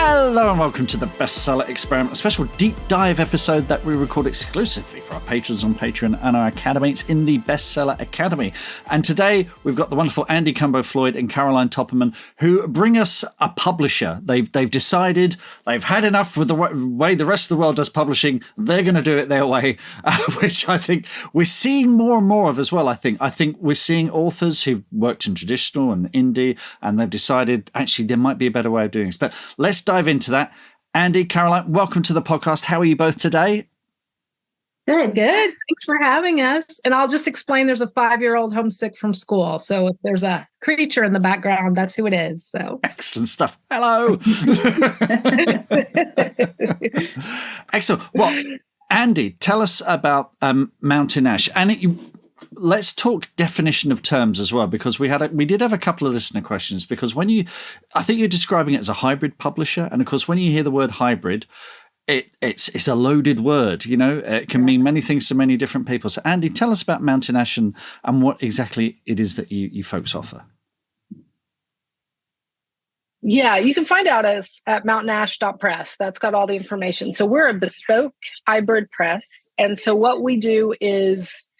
Hello and welcome to the Bestseller Experiment, a special deep dive episode that we record exclusively for our patrons on Patreon and our academates in the Bestseller Academy. And today we've got the wonderful Andi Cumbo-Floyd and Caroline Topperman, who bring us a publisher. They've decided they've had enough with the way the rest of the world does publishing. They're going to do it their way, which I think we're seeing more and more of as well. I think we're seeing authors who've worked in traditional and indie, and they've decided actually there might be a better way of doing this. But let's dive into that. Andi, Caroline, welcome to the podcast. How are you both today? Good. Thanks for having us. And I'll just explain, there's a 5-year-old homesick from school. So if there's a creature in the background, that's who it is. So excellent stuff. Hello. Excellent. Well, Andi, tell us about Mountain Ash. And let's talk definition of terms as well, because we did have a couple of listener questions, because I think you're describing it as a hybrid publisher. And of course, when you hear the word hybrid, it's a loaded word, it can mean many things to many different people. So Andi, tell us about Mountain Ash and what exactly it is that you folks offer. Yeah, you can find out us at mountainash.press. That's got all the information. So we're a bespoke hybrid press. And so what we do is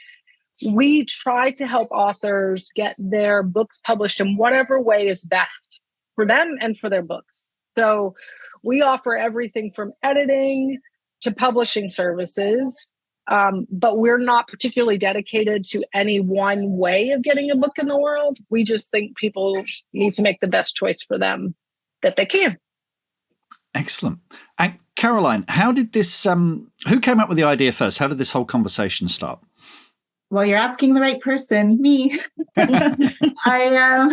we try to help authors get their books published in whatever way is best for them and for their books. So we offer everything from editing to publishing services, but we're not particularly dedicated to any one way of getting a book in the world. We just think people need to make the best choice for them that they can. Excellent. And Caroline, how did this, who came up with the idea first? How did this whole conversation start? Well, you're asking the right person, me. I've known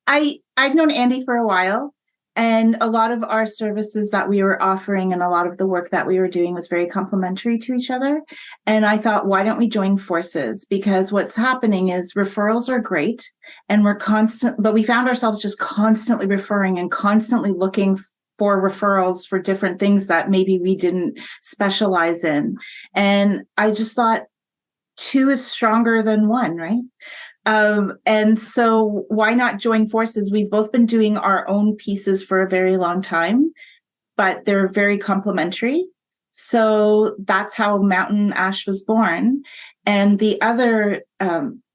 Andi for a while, and a lot of our services that we were offering and a lot of the work that we were doing was very complementary to each other. And I thought, why don't we join forces? Because what's happening is referrals are great, and but we found ourselves just constantly referring and constantly looking for referrals for different things that maybe we didn't specialize in. And I just thought, 2 is stronger than 1, right? And so why not join forces? We've both been doing our own pieces for a very long time, but they're very complementary. So that's how Mountain Ash was born. And the other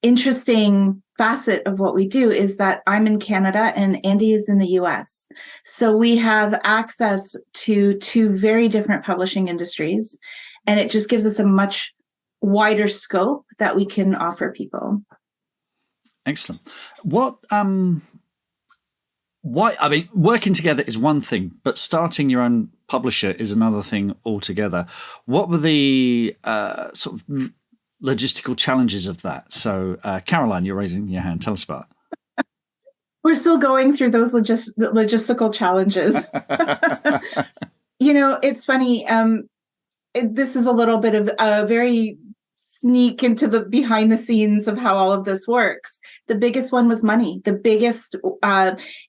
interesting facet of what we do is that I'm in Canada and Andi is in the US. So we have access to 2 very different publishing industries, and it just gives us a much wider scope that we can offer people. Excellent. Why, I mean, working together is one thing, but starting your own publisher is another thing altogether. What were the sort of logistical challenges of that? So, Caroline, you're raising your hand. Tell us about it. We're still going through those logistical challenges. It's funny. This is a little bit of a very sneak into the behind the scenes of how all of this works. The biggest one was money. The biggest,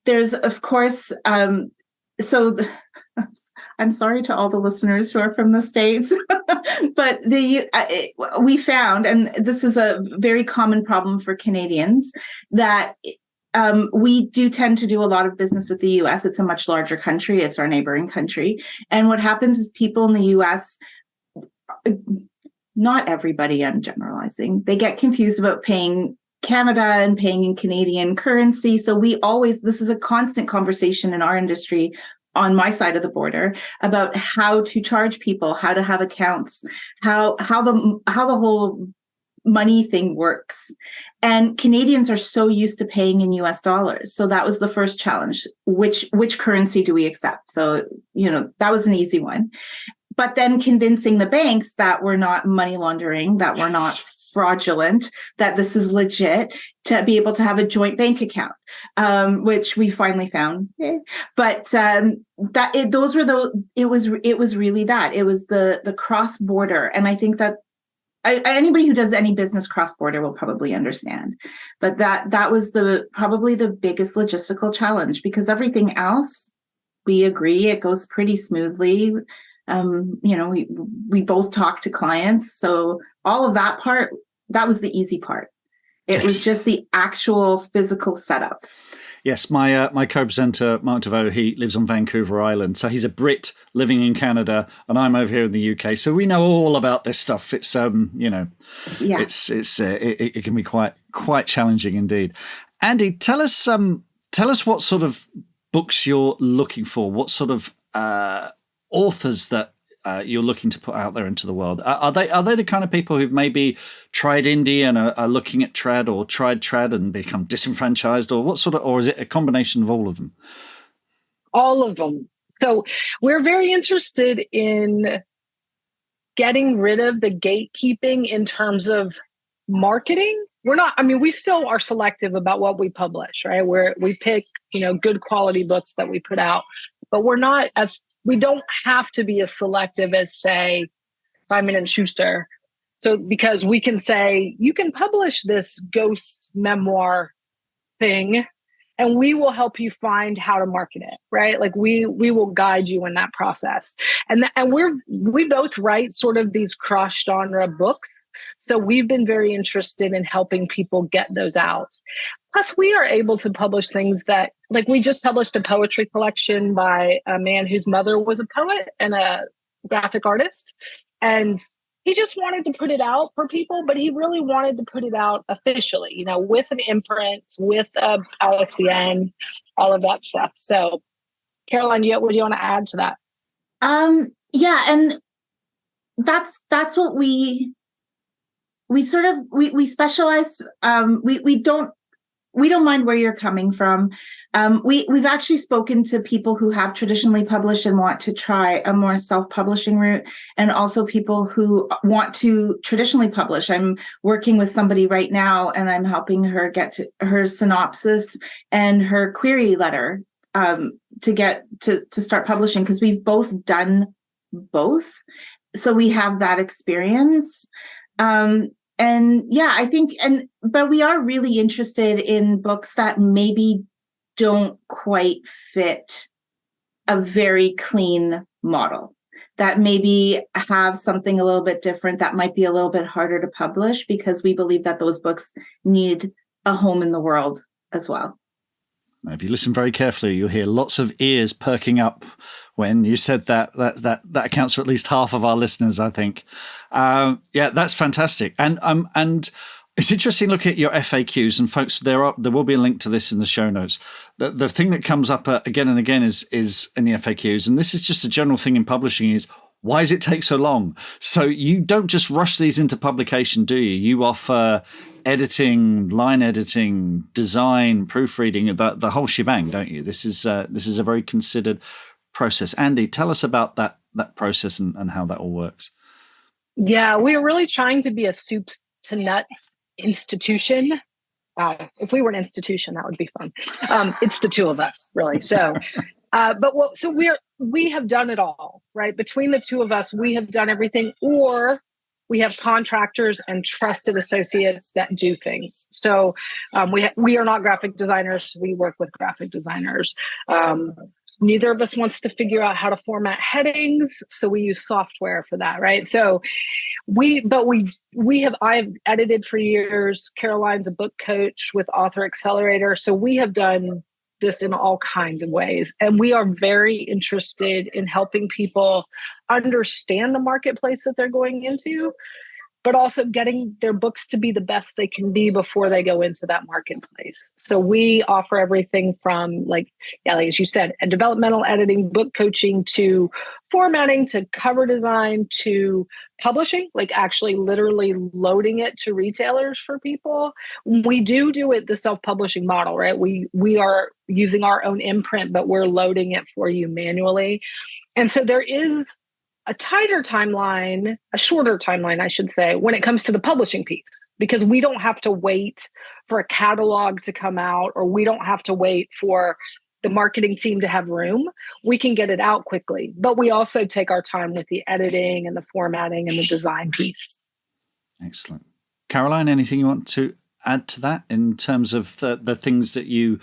there's of course, I'm sorry to all the listeners who are from the States, but we found, and this is a very common problem for Canadians, that we do tend to do a lot of business with the US. It's a much larger country. It's our neighboring country. And what happens is people in the US, not everybody, I'm generalizing, they get confused about paying Canada and paying in Canadian currency. So this is a constant conversation in our industry on my side of the border about how to charge people, how to have accounts, how the whole money thing works. And Canadians are so used to paying in US dollars. So that was the first challenge. Which currency do we accept? So, that was an easy one. But then convincing the banks that we're not money laundering, that we're not fraudulent, that this is legit, to be able to have a joint bank account, which we finally found. But it was really that. It was the cross border, and I think that anybody who does any business cross border will probably understand. But that was probably the biggest logistical challenge, because everything else, we agree, it goes pretty smoothly. We both talk to clients. So all of that part, that was the easy part. It was just the actual physical setup. Yes, my co-presenter, Mark DeVoe, he lives on Vancouver Island. So he's a Brit living in Canada, and I'm over here in the UK. So we know all about this stuff. It's, it can be quite challenging indeed. Andy, tell us what sort of books you're looking for. What sort of authors that you're looking to put out there into the world? Are they the kind of people who've maybe tried indie and are looking at trad, or tried trad and become disenfranchised, or or is it a combination of all of them? All of them. So we're very interested in getting rid of the gatekeeping in terms of marketing. We still are selective about what we publish, right? We pick, good quality books that we put out, but we don't have to be as selective as, say, Simon and Schuster. So because we can say, you can publish this ghost memoir thing and we will help you find how to market it, right? Like we will guide you in that process. And we both write sort of these cross genre books. So we've been very interested in helping people get those out. Plus, we are able to publish things that, like, we just published a poetry collection by a man whose mother was a poet and a graphic artist. And he just wanted to put it out for people, but he really wanted to put it out officially, with an imprint, with a ISBN, all of that stuff. So, Caroline, what do you want to add to that? Yeah, and that's what we specialize. We don't mind where you're coming from. We've actually spoken to people who have traditionally published and want to try a more self-publishing route, and also people who want to traditionally publish. I'm working with somebody right now, and I'm helping her get to her synopsis and her query letter to get to start publishing, because we've both done both. So we have that experience. But we are really interested in books that maybe don't quite fit a very clean model, that maybe have something a little bit different, that might be a little bit harder to publish, because we believe that those books need a home in the world as well. If you listen very carefully, you'll hear lots of ears perking up when you said that. That accounts for at least half of our listeners, I think. That's fantastic. And it's interesting looking at your FAQs, and folks, there will be a link to this in the show notes. The thing that comes up again and again is in the FAQs, and this is just a general thing in publishing, is why does it take so long? So you don't just rush these into publication, do you? You offer editing, line editing, design, proofreading, the whole shebang, don't you? This is a very considered process. Andy, tell us about that process and how that all works. Yeah, we're really trying to be a soup to nuts institution. If we were an institution, that would be fun. It's the two of us, really. So, we have done it all, right? Between the two of us, we have done everything, or we have contractors and trusted associates that do things. So we are not graphic designers. We work with graphic designers. Neither of us wants to figure out how to format headings, so we use software for that, right? So I've edited for years. Caroline's a book coach with Author Accelerator. So we have done this in all kinds of ways. And we are very interested in helping people understand the marketplace that they're going into, but also getting their books to be the best they can be before they go into that marketplace. So we offer everything from, like as you said, developmental editing, book coaching, to formatting, to cover design, to publishing, like actually literally loading it to retailers for people. We do it the self-publishing model, right? We are using our own imprint, but we're loading it for you manually. And so there is a shorter timeline, I should say, when it comes to the publishing piece, because we don't have to wait for a catalog to come out, or we don't have to wait for the marketing team to have room. We can get it out quickly, but we also take our time with the editing and the formatting and the design piece. Excellent. Caroline, anything you want to add to that in terms of the things that you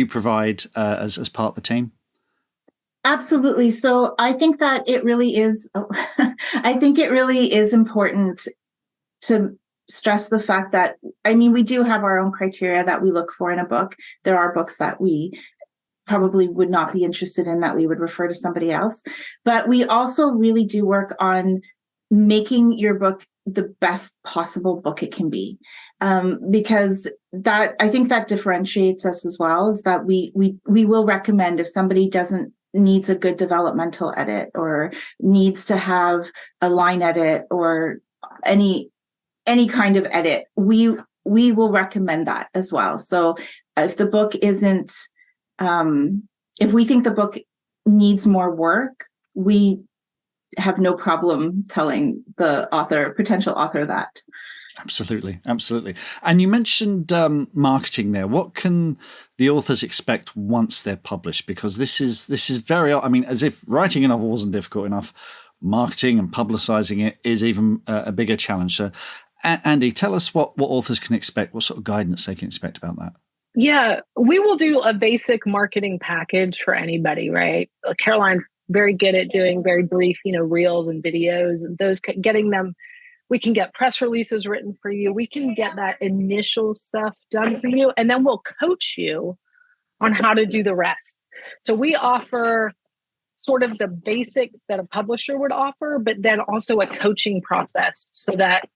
provide as part of the team? Absolutely. So I think that it really is, I think it really is important to stress the fact that, I mean, we do have our own criteria that we look for in a book. There are books that we probably would not be interested in that we would refer to somebody else. But we also really do work on making your book the best possible book it can be. Because that, I think that differentiates us as well, is that we will recommend if somebody needs a good developmental edit or needs to have a line edit or any kind of edit, we will recommend that as well. So if the book isn't, if we think the book needs more work, we have no problem telling the potential author that. Absolutely. And you mentioned marketing there. What can the authors expect once they're published? Because this is very, I mean, as if writing a novel wasn't difficult enough, marketing and publicizing it is even a bigger challenge. So, Andi, tell us what authors can expect, what sort of guidance they can expect about that. Yeah, we will do a basic marketing package for anybody, right? Caroline's very good at doing very brief, reels and videos, and those, getting them. We can get press releases written for you. We can get that initial stuff done for you, and then we'll coach you on how to do the rest. So we offer sort of the basics that a publisher would offer, but then also a coaching process so that,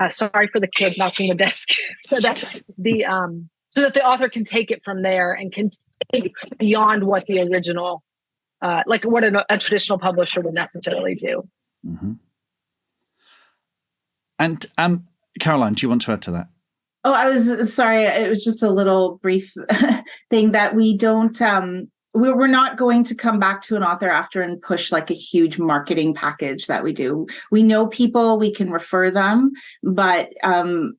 sorry for the kid knocking the desk, so that the author can take it from there and can take beyond what the original, like what a traditional publisher would necessarily do. Mm-hmm. And Caroline, do you want to add to that? Oh, I was sorry. It was just a little brief thing that we don't, we're not going to come back to an author after and push like a huge marketing package that we do. We know people, we can refer them, but I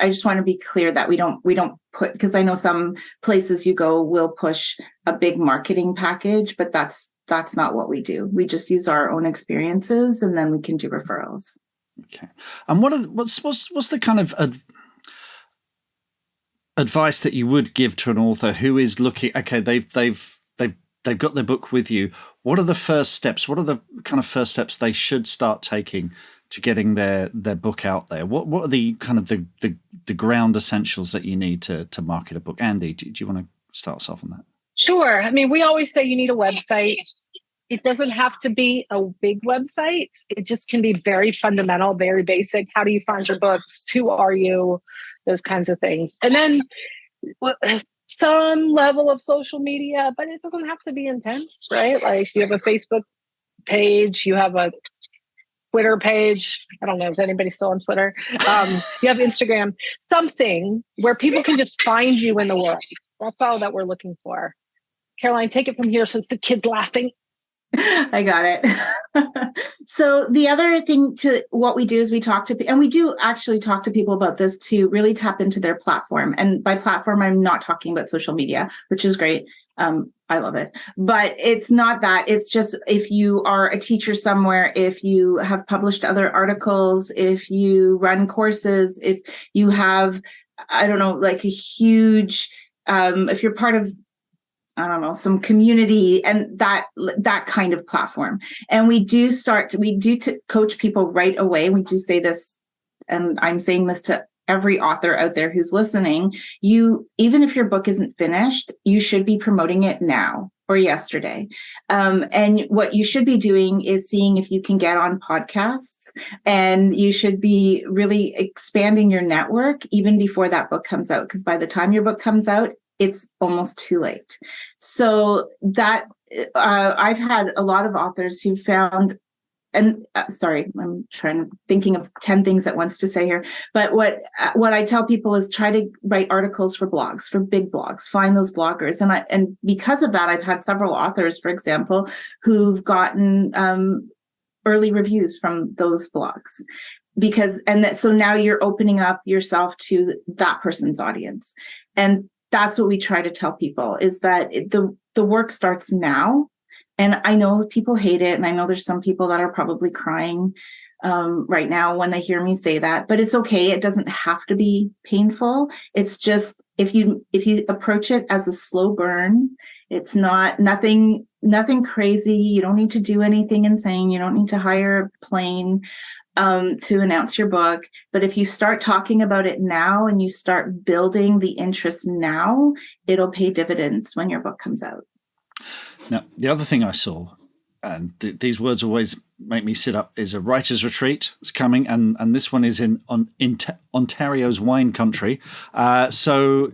just want to be clear that we don't put, because I know some places you go will push a big marketing package, but that's not what we do. We just use our own experiences and then we can do referrals. Okay. And what's the kind of advice that you would give to an author who is looking, okay, they've got their book with you. What are the first steps? What are the kind of first steps they should start taking to getting their book out there? What are the kind of the ground essentials that you need to market a book? Andi, do you want to start us off on that? Sure. I mean, we always say you need a website. It doesn't have to be a big website. It just can be very fundamental, very basic. How do you find your books? Who are you? Those kinds of things. And then some level of social media, but it doesn't have to be intense, right? Like you have a Facebook page, you have a Twitter page. I don't know, is anybody still on Twitter? You have Instagram, something where people can just find you in the world. That's all that we're looking for. Caroline, take it from here since the kid's laughing. I got it. So the other thing to what we do is we talk to, and we do actually talk to people about this to really tap into their platform. And by platform, I'm not talking about social media, which is great. I love it, but it's not that. It's just if you are a teacher somewhere, if you have published other articles, if you run courses, if you have, I don't know, like a huge, if you're part of, I don't know, some community and that kind of platform. And we do coach people right away. We do say this, and I'm saying this to every author out there who's listening, even if your book isn't finished, you should be promoting it now or yesterday. And what you should be doing is seeing if you can get on podcasts, and you should be really expanding your network even before that book comes out, because by the time your book comes out, it's almost too late. So that I've had a lot of authors who found, and sorry, I'm thinking of 10 things at once to say here. But what I tell people is try to write articles for blogs, for big blogs, find those bloggers. And because of that, I've had several authors, for example, who've gotten early reviews from those blogs. So now you're opening up yourself to that person's audience. And that's what we try to tell people, is that the work starts now. And I know people hate it. And I know there's some people that are probably crying right now when they hear me say that, but it's okay. It doesn't have to be painful. It's just, if you approach it as a slow burn, It's nothing crazy. You don't need to do anything insane. You don't need to hire a plane to announce your book. But if you start talking about it now and you start building the interest now, it'll pay dividends when your book comes out. Now, the other thing I saw, and these words always make me sit up, is a writer's retreat. It's coming, and this one is in Ontario's wine country. So,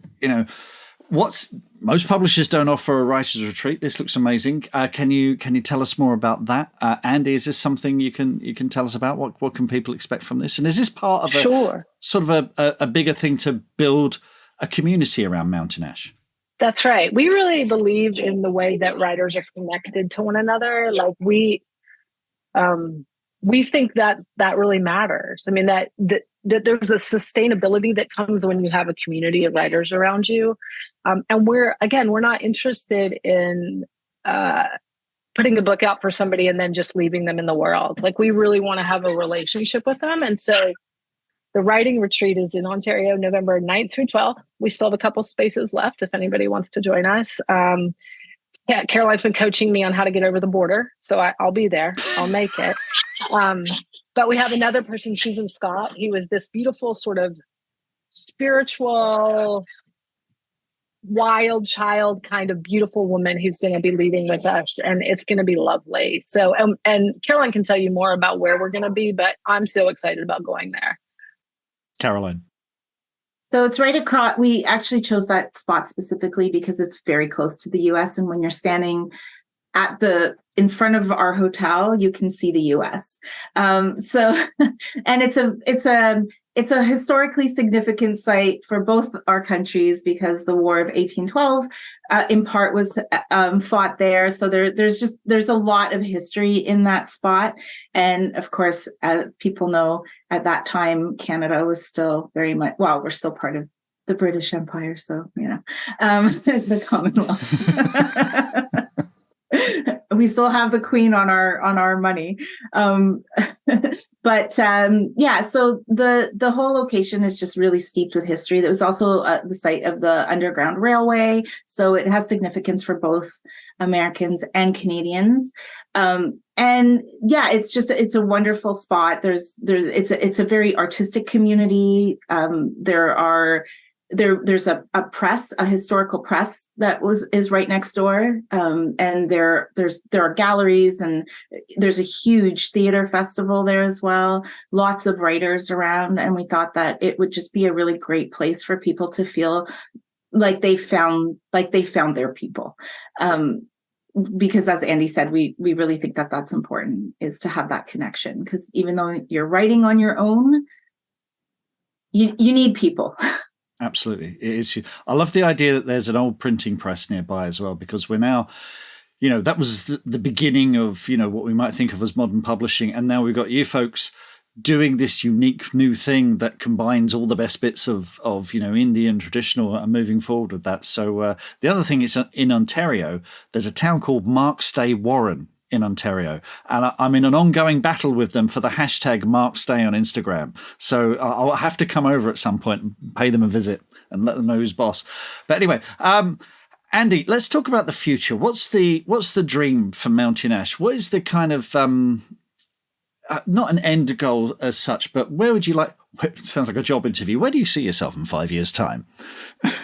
most publishers don't offer a writer's retreat. This looks amazing. Can you tell us more about that? Andi, is this something you can tell us about? What can people expect from this? And is this part of a bigger thing to build a community around Mountain Ash? That's right. We really believe in the way that writers are connected to one another. Like we think that really matters. I mean, that there's a sustainability that comes when you have a community of writers around you. And we're not interested in putting a book out for somebody and then just leaving them in the world. Like, we really want to have a relationship with them. And so the writing retreat is in Ontario, November 9th through 12th. We still have a couple spaces left if anybody wants to join us. Caroline's been coaching me on how to get over the border, so I'll be there. I'll make it. But we have another person, Susan Scott. He was this beautiful sort of spiritual, wild child kind of beautiful woman who's going to be leading with us, and it's going to be lovely. So, and Caroline can tell you more about where we're going to be, but I'm so excited about going there. Caroline. So it's right across. We actually chose that spot specifically because it's very close to the US. And when you're standing in front of our hotel, you can see the US. And it's a historically significant site for both our countries because the War of 1812 in part was fought there. So there's a lot of history in that spot. And of course, as people know, at that time, Canada was still very much, well, we're still part of the British Empire. So, the Commonwealth. We still have the Queen on our money. So the whole location is just really steeped with history. That was also the site of the Underground Railway. So it has significance for both Americans and Canadians. It's a wonderful spot. It's a very artistic community. There's a historical press that is right next door. And there are galleries, and there's a huge theater festival there as well. Lots of writers around. And we thought that it would just be a really great place for people to feel like they found their people. Because as Andi said, we really think that that's important, is to have that connection. Because even though you're writing on your own, you need people. Absolutely. It is. I love the idea that there's an old printing press nearby as well, because we're now, that was the beginning of, what we might think of as modern publishing. And now we've got you folks doing this unique new thing that combines all the best bits of Indian traditional and moving forward with that. So the other thing is, in Ontario, there's a town called Markstay Warren in Ontario, and I'm in an ongoing battle with them for the hashtag Markstay on Instagram. So I'll have to come over at some point and pay them a visit and let them know who's boss. But anyway, Andi, let's talk about the future. What's the dream for Mountain Ash? What is the kind of not an end goal as such, but where would you like? It sounds like a job interview. Where do you see yourself in 5 years' time?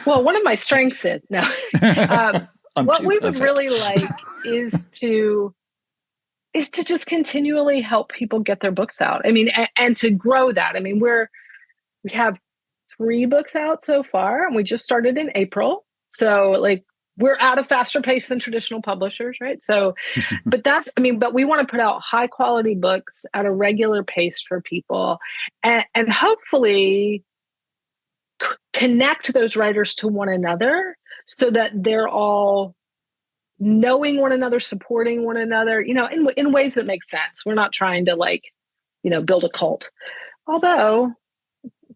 Well, one of my strengths is what we would really like is to just continually help people get their books out. I mean, and to grow that. I mean, we have 3 books out so far, and we just started in April. So we're at a faster pace than traditional publishers, right? So, but we want to put out high quality books at a regular pace for people, and hopefully connect those writers to one another so that they're all knowing one another, supporting one another, in ways that make sense. We're not trying to build a cult, although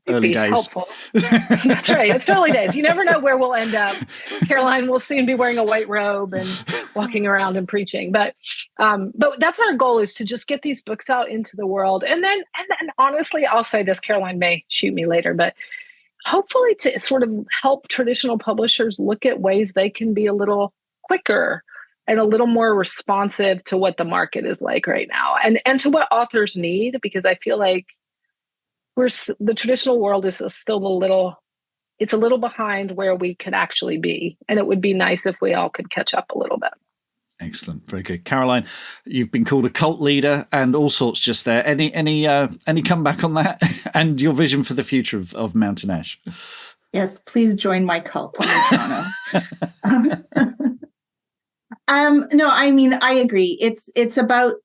early days. Helpful. That's right. It's early days. You never know where we'll end up. Caroline will soon be wearing a white robe and walking around and preaching. But that's our goal, is to just get these books out into the world. And then honestly, I'll say this, Caroline may shoot me later, but hopefully to sort of help traditional publishers look at ways they can be a little quicker and a little more responsive to what the market is like right now, and to what authors need, because I feel like the traditional world is still it's a little behind where we could actually be, and it would be nice if we all could catch up a little bit. Excellent, very good, Caroline. You've been called a cult leader and all sorts just there. Any comeback on that and your vision for the future of Mountain Ash? Yes, please join my cult in Toronto. No, I mean, I agree. It's about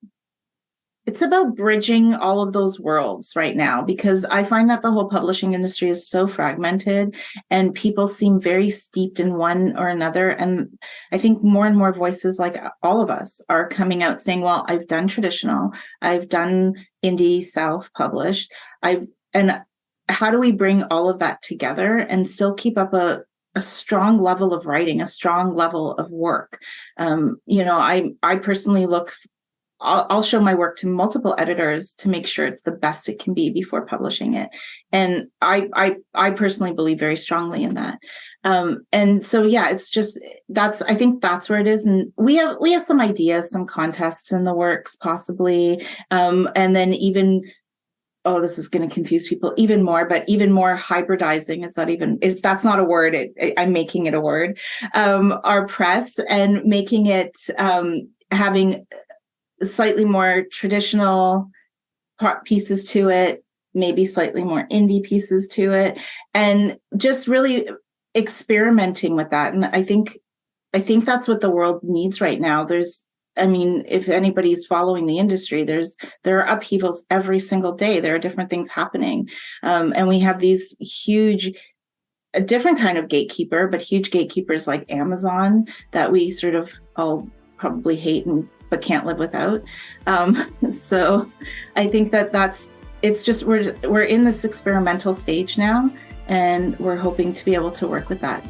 bridging all of those worlds right now, because I find that the whole publishing industry is so fragmented and people seem very steeped in one or another. And I think more and more voices like all of us are coming out saying, well, I've done traditional, I've done indie, self-published, and how do we bring all of that together and still keep up a strong level of writing, a strong level of work? I personally I'll show my work to multiple editors to make sure it's the best it can be before publishing it. And I personally believe very strongly in that. And so, yeah, it's just, I think that's where it is. And we have some ideas, some contests in the works, possibly. And then even, this is going to confuse people even more, but even more hybridizing, if that's not a word, I'm making it a word, our press, and making it, having slightly more traditional pieces to it, maybe slightly more indie pieces to it, and just really experimenting with that. And I think that's what the world needs right now. If anybody's following the industry, there are upheavals every single day. There are different things happening. And we have these a different kind of gatekeeper, but huge gatekeepers like Amazon that we sort of all probably hate but can't live without. So I think it's just, we're in this experimental stage now, and we're hoping to be able to work with that.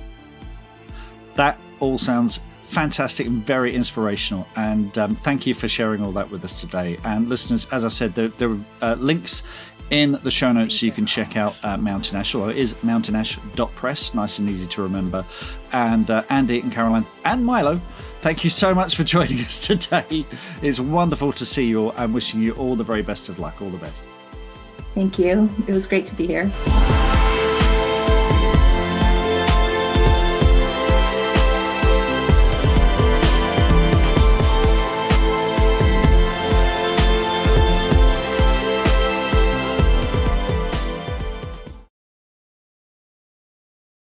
That all sounds fantastic and very inspirational. And thank you for sharing all that with us today. And listeners, as I said, there are links in the show notes so you can check out Mountain Ash, or it is mountainash.press, nice and easy to remember. And Andy and Caroline and Milo, thank you so much for joining us today. It's wonderful to see you all, and wishing you all the very best of luck. All the best. Thank you. It was great to be here.